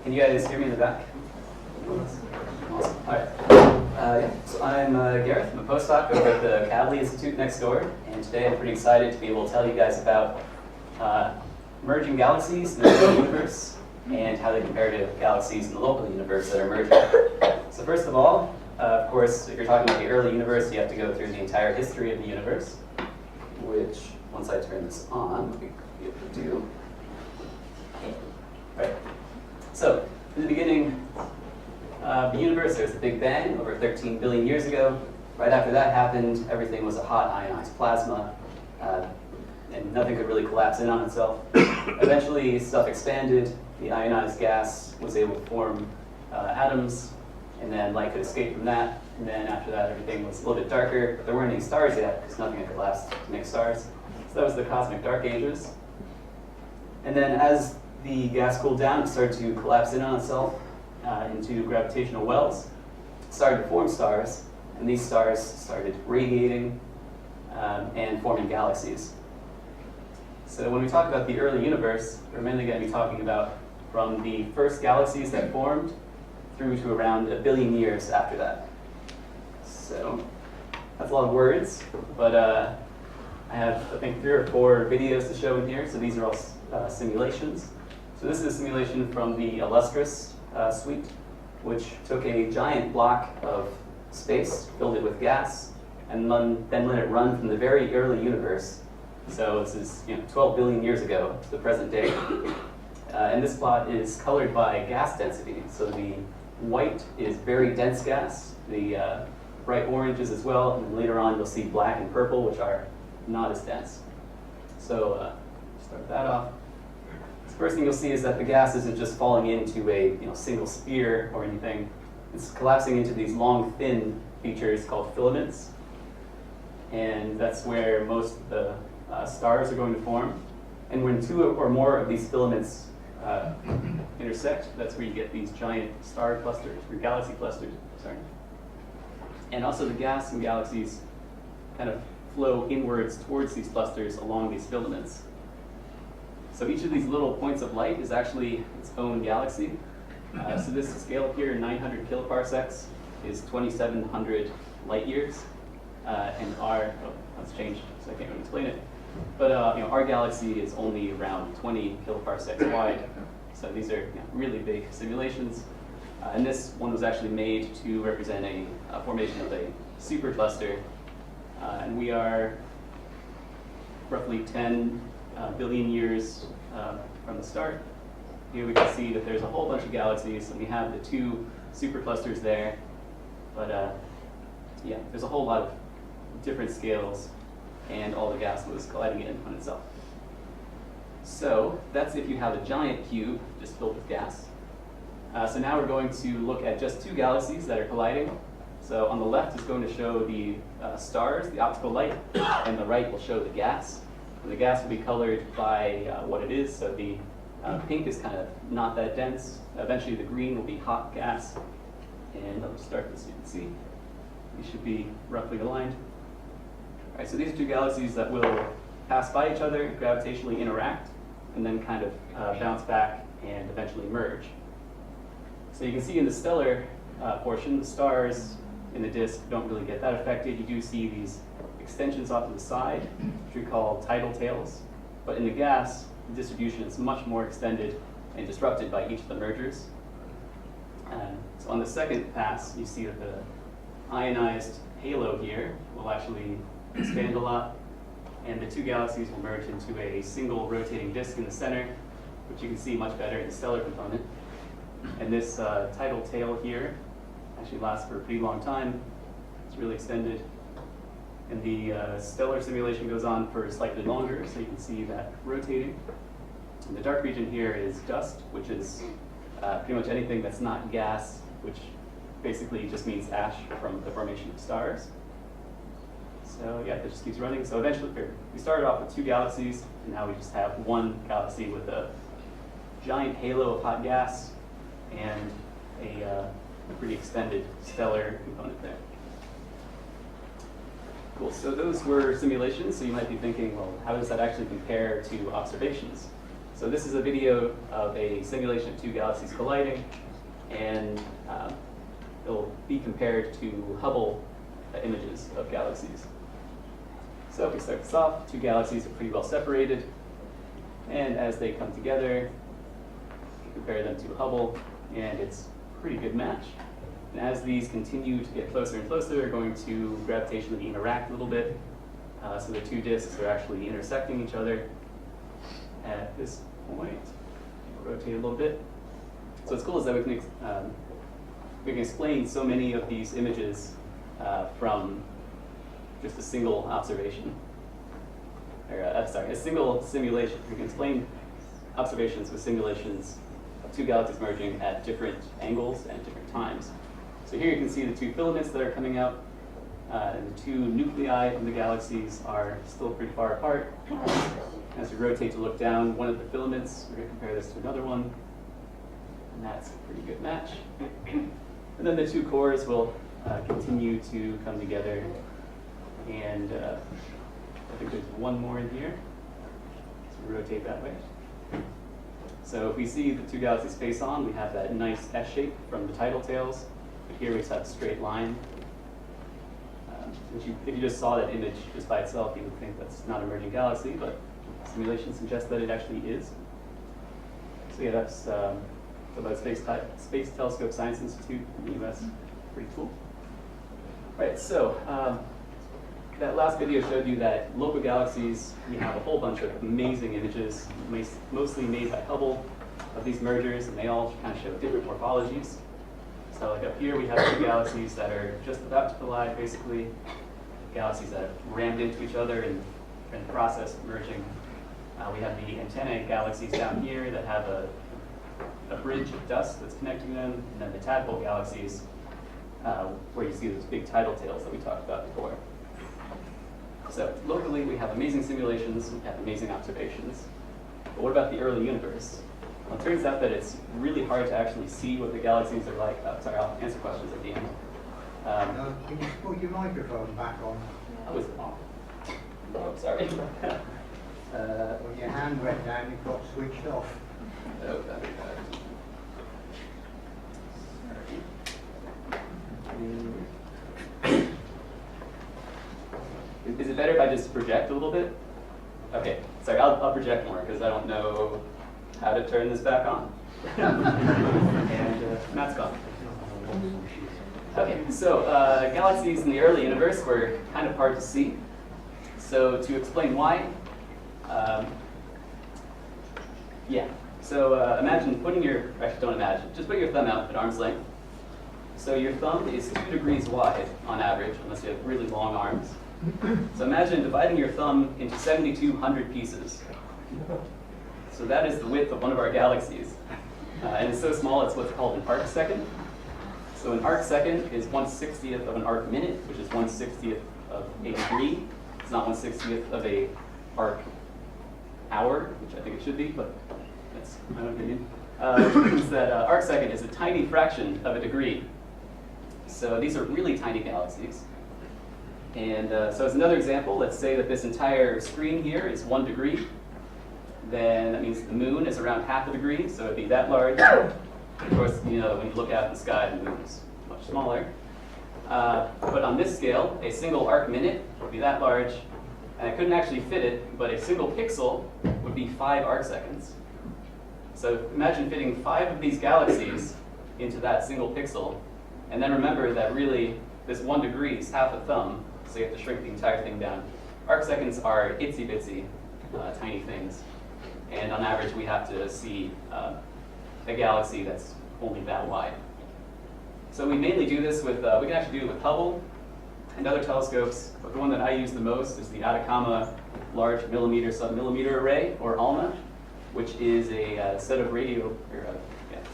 Can you guys hear me in the back? Awesome. All right. So I'm Gareth. I'm a postdoc over at the Kavli Institute next door, and today I'm pretty excited to be able to tell you guys about merging galaxies in the local universe and how they compare to galaxies in the local universe that are merging. So first of all, of course, if you're talking about the early universe, you have to go through the entire history of the universe, which, once I turn this on, we'll be able to do. Right. So, in the beginning of the universe, there was the Big Bang over 13 billion years ago. Right after that happened, everything was a hot ionized plasma, and nothing could really collapse in on itself. Eventually, stuff expanded. The ionized gas was able to form atoms, and then light could escape from that. And then after that, everything was a little bit darker, but there weren't any stars yet, because nothing had collapsed to make stars. So that was the cosmic dark ages. And then as the gas cooled down, it started to collapse in on itself into gravitational wells. It started to form stars, and these stars started radiating and forming galaxies. So when we talk about the early universe, we're mainly going to be talking about from the first galaxies that formed through to around 1 billion years after that. So that's a lot of words, but I have, I think, 3 or 4 videos to show in here. So these are all simulations. So this is a simulation from the Illustris suite, which took a giant block of space, filled it with gas, and then let it run from the very early universe. So this is 12 billion years ago to the present day. And this plot is colored by gas density. So the white is very dense gas, the bright orange is as well, and then later on you'll see black and purple, which are not as dense. So start that off. The first thing you'll see is that the gas isn't just falling into a single sphere or anything. It's collapsing into these long, thin features called filaments. And that's where most of the stars are going to form. And when 2 or more of these filaments intersect, that's where you get these giant star clusters, or galaxy clusters, sorry. And also the gas in galaxies kind of flow inwards towards these clusters along these filaments. So each of these little points of light is actually its own galaxy. So this scale up here, 900 kiloparsecs, is 2,700 light years. And that's changed, so I can't really explain it. But our galaxy is only around 20 kiloparsecs wide. So these are really big simulations. And this one was actually made to represent a formation of a supercluster. And we are roughly 10 billion years from the start. Here we can see that there's a whole bunch of galaxies, and we have the 2 superclusters there. But yeah, there's a whole lot of different scales, and all the gas was colliding in on itself. So that's if you have a giant cube just filled with gas. So now we're going to look at just 2 galaxies that are colliding. So on the left is going to show the stars, the optical light, and the right will show the gas. And the gas will be colored by what it is. So the pink is kind of not that dense. Eventually the green will be hot gas. And I'll start this so you can see. These should be roughly aligned. All right, so these are 2 galaxies that will pass by each other, gravitationally interact, and then kind of bounce back and eventually merge. So you can see in the stellar portion, the stars in the disk don't really get that affected. You do see these extensions off to the side, which we call tidal tails. But in the gas, the distribution is much more extended and disrupted by each of the mergers. So on the second pass, you see that the ionized halo here will actually expand a lot, and the 2 galaxies will merge into a single rotating disk in the center, which you can see much better in the stellar component. And this tidal tail here actually lasts for a pretty long time. It's really extended. And the stellar simulation goes on for slightly longer, so you can see that rotating. And the dark region here is dust, which is pretty much anything that's not gas, which basically just means ash from the formation of stars. So yeah, it just keeps running. So eventually, we started off with 2 galaxies, and now we just have 1 galaxy with a giant halo of hot gas and a pretty extended stellar component there. Cool, so those were simulations, so you might be thinking, well, how does that actually compare to observations? So this is a video of a simulation of two galaxies colliding, and it'll be compared to Hubble images of galaxies. So if we start this off, two galaxies are pretty well separated, and as they come together, compare them to Hubble, and it's a pretty good match. And as these continue to get closer and closer, they're going to gravitationally interact a little bit. So the two disks are actually intersecting each other at this point. Rotate a little bit. So what's cool is that we can explain so many of these images from just a single observation. Or, sorry, a single simulation. We can explain observations with simulations of two galaxies merging at different angles and different times. So here you can see the two filaments that are coming out, and the two nuclei in the galaxies are still pretty far apart. As we rotate to look down one of the filaments, we're going to compare this to another one, and that's a pretty good match. And then the two cores will continue to come together, and I think there's one more in here, so we rotate that way. So if we see the two galaxies face on, we have that nice S shape from the tidal tails, but here we just have a straight line. If you just saw that image just by itself, you would think that's not a merging galaxy, but simulation suggests that it actually is. So yeah, that's about Space Telescope Science Institute in the US. Pretty cool. Right, so that last video showed you that local galaxies, we have a whole bunch of amazing images, mostly made by Hubble, of these mergers, and they all kind of show different morphologies. So like up here, we have two galaxies that are just about to collide, basically. Galaxies that have rammed into each other and are in the process of merging. We have the antennae galaxies down here that have a bridge of dust that's connecting them, and then the tadpole galaxies, where you see those big tidal tails that we talked about before. So locally, we have amazing simulations, we have amazing observations. But what about the early universe? Well, it turns out that it's really hard to actually see what the galaxies are like. Sorry, I'll answer questions at the end. Can you put your microphone back on? Oh, is it on? Oh, sorry. When your hand went down, it got switched off. Oh, that'd be bad. Is it better if I just project a little bit? Okay, sorry, I'll project more because I don't know how to turn this back on. And Matt's gone. Okay, so galaxies in the early universe were kind of hard to see. So to explain why, imagine putting actually don't imagine, just put your thumb out at arm's length. So your thumb is 2 degrees wide on average, unless you have really long arms. So imagine dividing your thumb into 7,200 pieces. So that is the width of one of our galaxies. And it's so small, it's what's called an arcsecond. So an arcsecond is 1/60th of an arc minute, which is 1/60th of a degree. It's not 1/60th of a arc hour, which I think it should be, but that's my own opinion. Which means that arcsecond is a tiny fraction of a degree. So these are really tiny galaxies. And so as another example, let's say that this entire screen here is 1 degree. Then that means the moon is around half a degree, so it'd be that large. Of course, you know, when you look out in the sky, the moon is much smaller. But on this scale, a single arc minute would be that large, and I couldn't actually fit it, but a single pixel would be 5 arcseconds. So imagine fitting 5 of these galaxies into that single pixel, and then remember that really this 1 degree is half a thumb, so you have to shrink the entire thing down. Arcseconds are itsy bitsy, tiny things, and on average we have to see a galaxy that's only that wide. So we mainly do this with, we can actually do it with Hubble and other telescopes, but the one that I use the most is the Atacama Large Millimeter Submillimeter Array, or Alma, which is a set of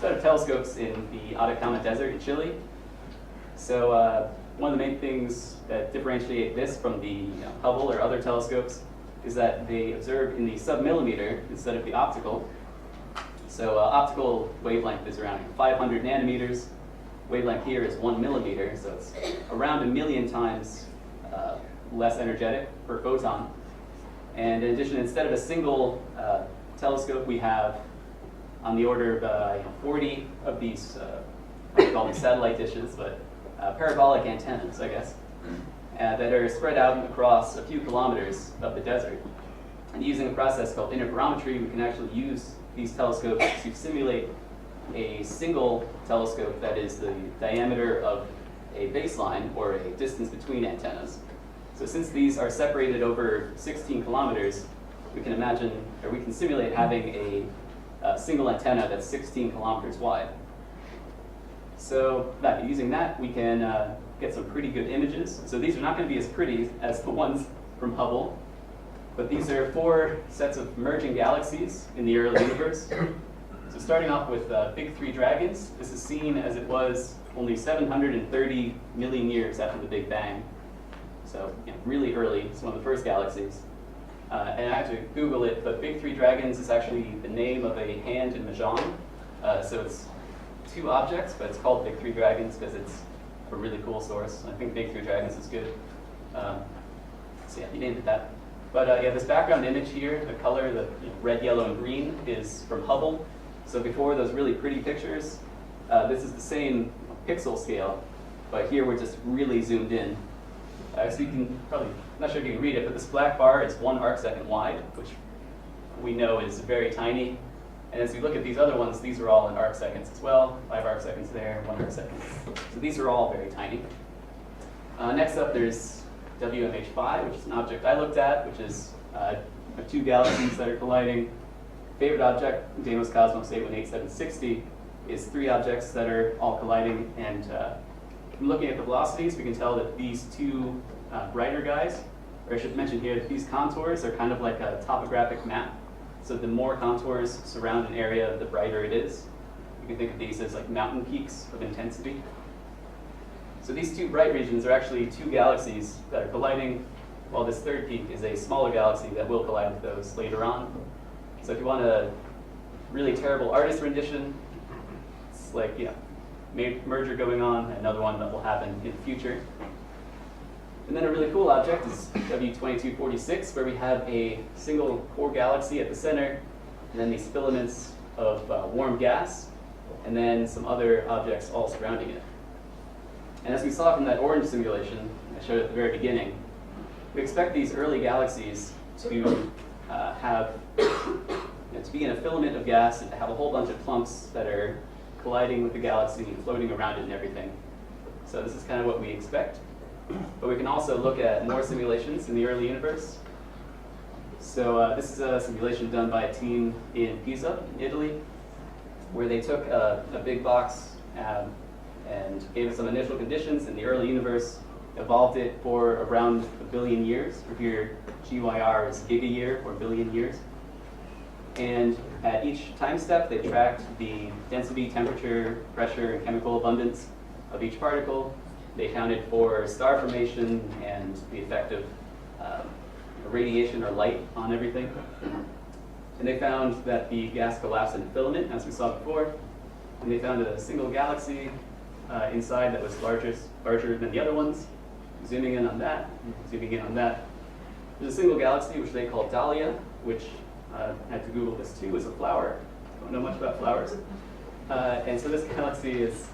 set of telescopes in the Atacama Desert in Chile. So one of the main things that differentiate this from the Hubble or other telescopes is that they observe in the submillimeter instead of the optical. So optical wavelength is around 500 nanometers. Wavelength here is 1 millimeter, so it's around 1,000,000 times less energetic per photon. And in addition, instead of a single telescope, we have on the order of 40 of these, I call them satellite dishes, but parabolic antennas, I guess, that are spread out across a few kilometers of the desert. And using a process called interferometry, we can actually use these telescopes to simulate a single telescope that is the diameter of a baseline or a distance between antennas. So since these are separated over 16 kilometers, we can imagine, or we can simulate having a single antenna that's 16 kilometers wide. So using that, we can get some pretty good images. So these are not going to be as pretty as the ones from Hubble, but these are 4 sets of merging galaxies in the early universe. So starting off with big 3 dragons, this is seen as it was only 730 million years after the Big Bang. So really early, it's one of the first galaxies. And I had to Google it, but big 3 dragons is actually the name of a hand in Mahjong. So it's 2 objects, but it's called big 3 dragons because it's a really cool source. I think big 3 dragons is good. So yeah, he named it that. But yeah, this background image here, the color, the red, yellow, and green is from Hubble. So before those really pretty pictures, this is the same pixel scale, but here we're just really zoomed in. So you can probably, I'm not sure if you can read it, but this black bar is 1 arcsecond wide, which we know is very tiny. And as we look at these other ones, these are all in arcseconds as well. 5 arcseconds there, 1 arcsecond. So these are all very tiny. Next up, there's WMH5, which is an object I looked at, which is 2 galaxies that are colliding. Favorite object, Deimos Cosmos 818760, is 3 objects that are all colliding. And from looking at the velocities, we can tell that these 2 brighter guys, or I should mention here that these contours are kind of like a topographic map. So the more contours surround an area, the brighter it is. You can think of these as like mountain peaks of intensity. So these 2 bright regions are actually 2 galaxies that are colliding, while this 3rd peak is a smaller galaxy that will collide with those later on. So if you want a really terrible artist rendition, it's like, merger going on, another one that will happen in the future. And then a really cool object is W2246, where we have a single core galaxy at the center, and then these filaments of warm gas, and then some other objects all surrounding it. And as we saw from that orange simulation I showed at the very beginning, we expect these early galaxies to to be in a filament of gas and to have a whole bunch of clumps that are colliding with the galaxy and floating around it and everything. So this is kind of what we expect. But we can also look at more simulations in the early universe. So this is a simulation done by a team in Pisa, in Italy, where they took a big box and gave it some initial conditions in the early universe, evolved it for around 1 billion years. Or here, GYR is giga-year, or billion years. And at each time step, they tracked the density, temperature, pressure, and chemical abundance of each particle. They accounted for star formation and the effect of radiation or light on everything. And they found that the gas collapsed in a filament, as we saw before. And they found a single galaxy inside that was larger than the other ones. Zooming in on that, zooming in on that. There's a single galaxy which they call Dahlia, which I had to Google this too, is a flower. Don't know much about flowers. And so this galaxy is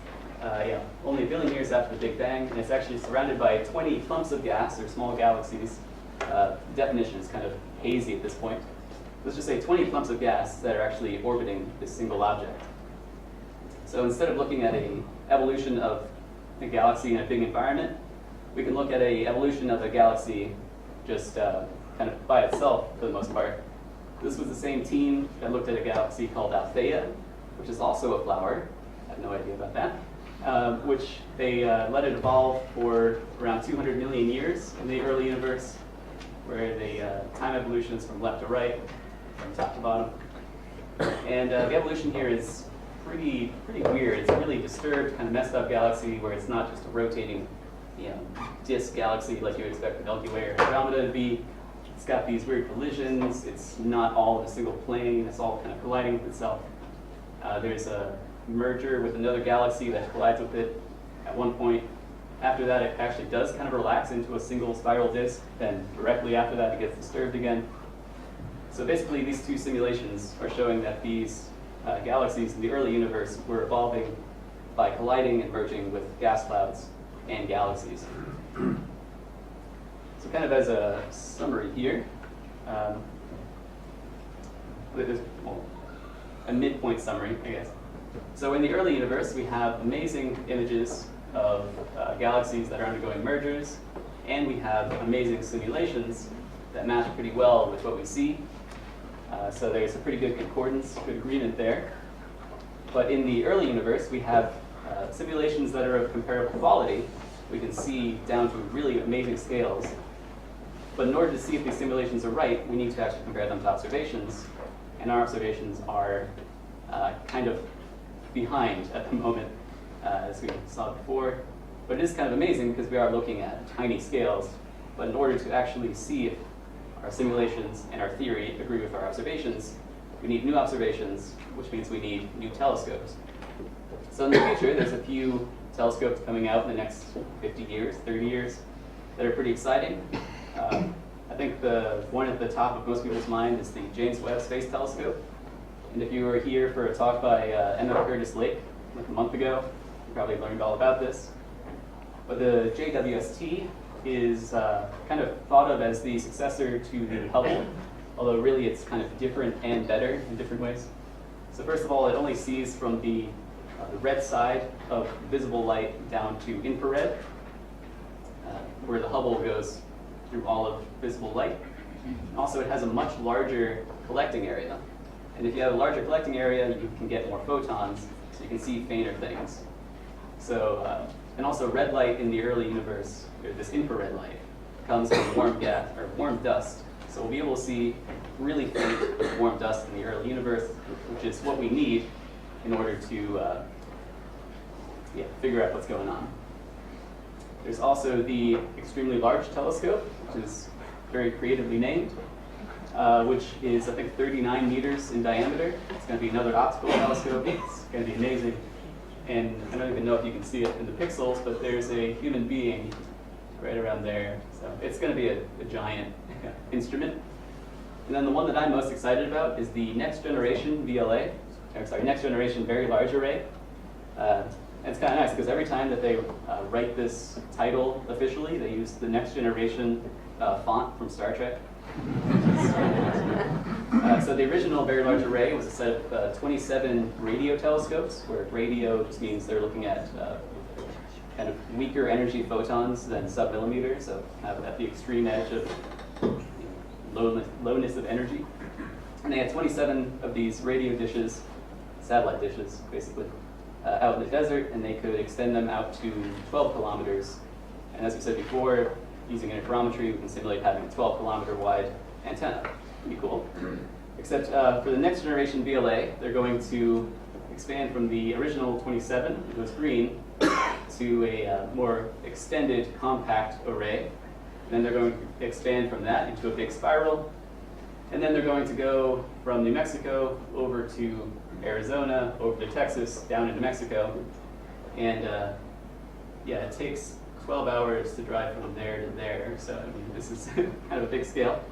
only 1 billion years after the Big Bang, and it's actually surrounded by 20 clumps of gas, or small galaxies. The definition is kind of hazy at this point. Let's just say 20 clumps of gas that are actually orbiting this single object. So instead of looking at an evolution of a galaxy in a big environment, we can look at an evolution of a galaxy just kind of by itself for the most part. This was the same team that looked at a galaxy called Althea, which is also a flower. I have no idea about that. Which they let it evolve for around 200 million years in the early universe, where the time evolution is from left to right, from top to bottom. And the evolution here is pretty weird. It's a really disturbed, kind of messed up galaxy where it's not just a rotating disk galaxy like you would expect the Milky Way or Andromeda to be. It's got these weird collisions. It's not all in a single plane. It's all kind of colliding with itself. There's a merger with another galaxy that collides with it at one point. After that, it actually does kind of relax into a single spiral disk. Then directly after that, it gets disturbed again. So basically, these two simulations are showing that these galaxies in the early universe were evolving by colliding and merging with gas clouds and galaxies. So kind of as a summary here, there's a midpoint summary, I guess. So in the early universe, we have amazing images of galaxies that are undergoing mergers, and we have amazing simulations that match pretty well with what we see. So there's a pretty good concordance, good agreement there. But in the early universe, we have simulations that are of comparable quality. We can see down to really amazing scales. But in order to see if these simulations are right, we need to actually compare them to observations. And our observations are kind of behind at the moment, as we saw before. But it is kind of amazing because we are looking at tiny scales. But in order to actually see if our simulations and our theory agree with our observations, we need new observations, which means we need new telescopes. So in the future, there's a few telescopes coming out in the next 50 years, 30 years, that are pretty exciting. I think the one at the top of most people's mind is the James Webb Space Telescope. And if you were here for a talk by Emma Curtis Lake like a month ago, you probably learned all about this. But the JWST is kind of thought of as the successor to the Hubble, although really it's kind of different and better in different ways. So first of all, it only sees from the red side of visible light down to infrared, where the Hubble goes through all of visible light. And also, it has a much larger collecting area. And if you have a larger collecting area, you can get more photons, so you can see fainter things. So, and also red light in the early universe, or this infrared light, comes from warm gas or warm dust. So we'll be able to see really faint warm dust in the early universe, which is what we need in order to figure out what's going on. There's also the extremely large telescope, which is very creatively named, which is, I think, 39 meters in diameter. It's going to be another optical telescope. It's going to be amazing. And I don't even know if you can see it in the pixels, but there's a human being right around there. So it's going to be a giant instrument. And then the one that I'm most excited about is the next generation VLA, next generation very large array. And it's kind of nice because every time that they write this title officially, they use the next generation font from Star Trek. So the original Very Large Array was a set of 27 radio telescopes, where radio just means they're looking at kind of weaker energy photons than sub-millimeters, so kind of at the extreme edge of lowness of energy. And they had 27 of these radio dishes, satellite dishes, basically, out in the desert, and they could extend them out to 12 kilometers. And as we said before, using interferometry, we can simulate having a 12-kilometer wide antenna. Pretty cool. Except for the next generation VLA, they're going to expand from the original 27, which was green, to a more extended compact array. And then they're going to expand from that into a big spiral. And then they're going to go from New Mexico over to Arizona, over to Texas, down into Mexico. And it takes 12 hours to drive from there to there. So I mean, this is kind of a big scale.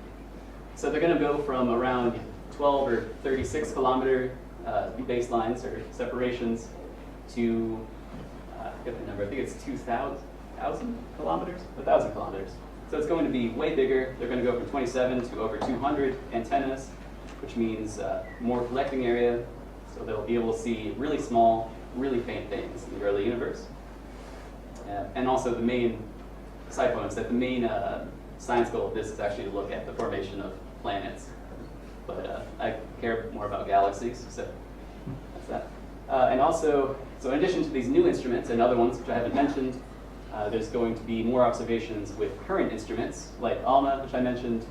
So they're going to go from around 12 or 36 kilometer baselines or separations to, I forget the number, I think it's 2,000 kilometers? 1,000 kilometers. So it's going to be way bigger. They're going to go from 27 to over 200 antennas, which means more collecting area. So they'll be able to see really small, really faint things in the early universe. And also the main side point is that the main science goal of this is actually to look at the formation of planets. But I care more about galaxies, so that's that. And also, so in addition to these new instruments and other ones which I haven't mentioned, there's going to be more observations with current instruments like Alma, which I mentioned,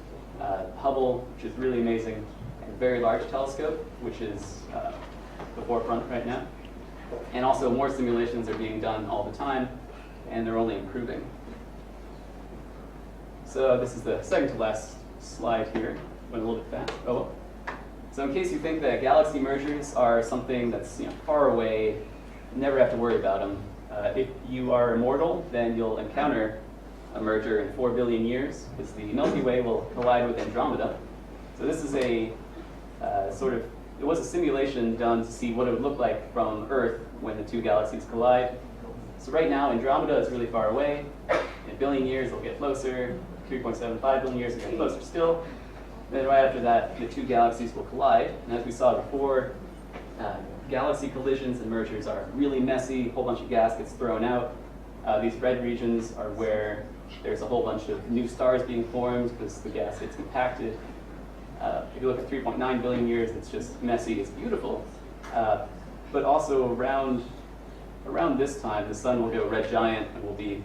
Hubble, which is really amazing, and Very Large Telescope, which is the forefront right now. And also more simulations are being done all the time, and they're only improving. So this is the second to last slide here. Went a little bit fast. Oh well. So in case you think that galaxy mergers are something that's far away, never have to worry about them. If you are immortal, then you'll encounter a merger in 4 billion years, because the Milky Way will collide with Andromeda. So this is a it was a simulation done to see what it would look like from Earth when the two galaxies collide. So right now, Andromeda is really far away. In a billion years, it'll get closer. 3.75 billion years, it'll get closer still. Then right after that, the two galaxies will collide. And as we saw before, galaxy collisions and mergers are really messy. A whole bunch of gas gets thrown out. These red regions are where there's a whole bunch of new stars being formed because the gas gets compacted. If you look at 3.9 billion years, it's just messy. It's beautiful. But also around this time, the sun will go red giant and will be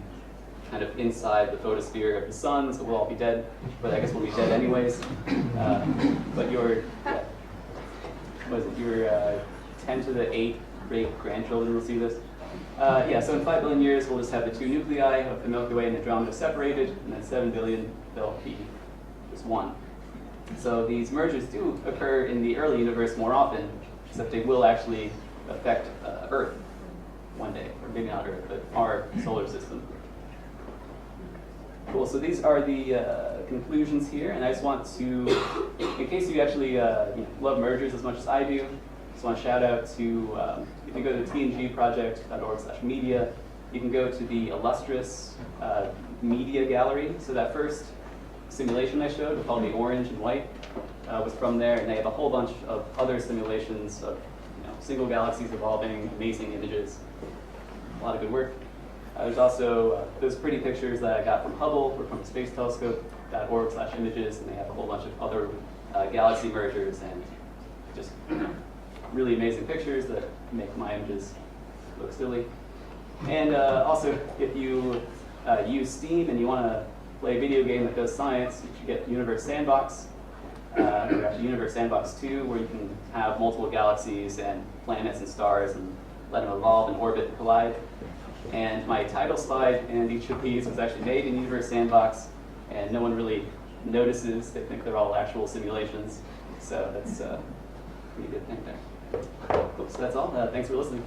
kind of inside the photosphere of the sun, so we'll all be dead. But I guess we'll be dead anyways. But your 10 to the 8 great-grandchildren will see this. So in 5 billion years, we'll just have the two nuclei of the Milky Way and Andromeda separated, and then 7 billion, they'll be just one. So these mergers do occur in the early universe more often, except they will actually affect Earth one day, or maybe not Earth, but our solar system. Cool, so these are the conclusions here, and I just want to, in case you actually love mergers as much as I do, just want to shout out to, if you go to tngproject.org/media, you can go to the illustrious media gallery. So that first simulation I showed, called the orange and white, was from there, and they have a whole bunch of other simulations of single galaxies evolving, amazing images, a lot of good work. There's also those pretty pictures that I got from Hubble, or from Space Telescope.org/images, and they have a whole bunch of other galaxy mergers and just really amazing pictures that make my images look silly. And also, if you use Steam and you want to play a video game that does science, you should get Universe Sandbox, or actually Universe Sandbox 2, where you can have multiple galaxies and planets and stars and let them evolve and orbit and collide. And my title slide and each of these was actually made in Universe Sandbox, and no one really notices. They think they're all actual simulations. So that's a pretty good thing there. Cool, so that's all. Thanks for listening.